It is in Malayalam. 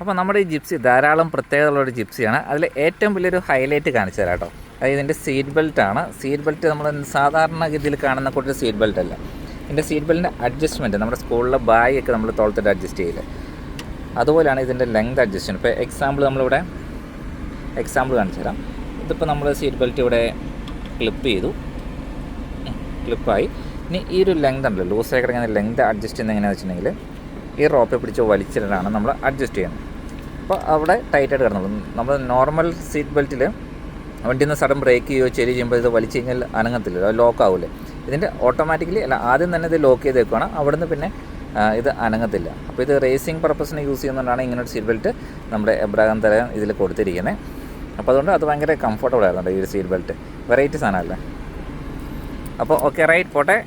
അപ്പോൾ നമ്മുടെ ഈ ജിപ്സി ധാരാളം പ്രത്യേകതയുള്ളൊരു ജിപ്സിയാണ്. അതിൽ ഏറ്റവും വലിയൊരു ഹൈലൈറ്റ് കാണിച്ചു തരാം കേട്ടോ. അതായത് ഇതിൻ്റെ സീറ്റ് ബെൽറ്റാണ്. സീറ്റ് ബെൽറ്റ് നമ്മൾ സാധാരണ ഗതിയിൽ കാണുന്ന കൂട്ടൊരു സീറ്റ് ബെൽറ്റ് അല്ല. ഇതിൻ്റെ സീറ്റ് ബെൽറ്റിൻ്റെ അഡ്ജസ്റ്റ്മെൻറ്റ് നമ്മുടെ സ്കൂളിലെ ബാഗൊക്കെ നമ്മൾ തോളത്തിട്ട് അഡ്ജസ്റ്റ് ചെയ്യില്ല, അതുപോലെയാണ് ഇതിൻ്റെ ലെങ്ത് അഡ്ജസ്റ്റ്മെൻറ്റ്. ഇപ്പോൾ എക്സാമ്പിൾ കാണിച്ചു തരാം. ഇതിപ്പോൾ നമ്മൾ സീറ്റ് ബെൽറ്റ് ഇവിടെ ക്ലിപ്പായി. ഇനി ഈ ഒരു ലെങ്ത് ഉണ്ടല്ലോ, ലൂസായി കിടക്കുന്ന ലെങ്ത് അഡ്ജസ്റ്റ് ചെയ്യുന്നത് എങ്ങനെയാണെന്ന് വെച്ചിട്ടുണ്ടെങ്കിൽ ഈ റോപ്പെ പിടിച്ച് വലിച്ചിട്ടാണ് നമ്മൾ അഡ്ജസ്റ്റ് ചെയ്യുന്നത്. അപ്പോൾ അവിടെ ടൈറ്റായിട്ട് കിടന്നുള്ളൂ. നമ്മൾ നോർമൽ സീറ്റ് ബെൽറ്റിൽ വണ്ടിയിൽ നിന്ന് സഡൻ ബ്രേക്ക് ചെയ്യുകയോ ചെയ്യുമ്പോൾ ഇത് വലിച്ചു കഴിഞ്ഞാൽ അനങ്ങത്തില്ല, അത് ലോക്ക് ആവില്ലേ. ഇതിൻ്റെ ഓട്ടോമാറ്റിക്കലി ആദ്യം തന്നെ ഇത് ലോക്ക് ചെയ്ത് വെക്കുകയാണ്, അവിടെ നിന്ന് പിന്നെ ഇത് അനങ്ങത്തില്ല. അപ്പോൾ ഇത് റേസിംഗ് പർപ്പസിന് യൂസ് ചെയ്യുന്നതുകൊണ്ടാണ് ഇങ്ങനൊരു സീറ്റ് ബെൽറ്റ് നമ്മുടെ എബ്രഹാം തരം ഇതിൽ കൊടുത്തിരിക്കുന്നത്. അപ്പോൾ അതുകൊണ്ട് അത് ഭയങ്കര കംഫർട്ടബിൾ ആയിരുന്നുണ്ട് ഈ ഒരു സീറ്റ് ബെൽറ്റ്. വെറൈറ്റി സാധനമല്ലേ. അപ്പോൾ ഓക്കെ, റൈറ്റ്, പോട്ടെ.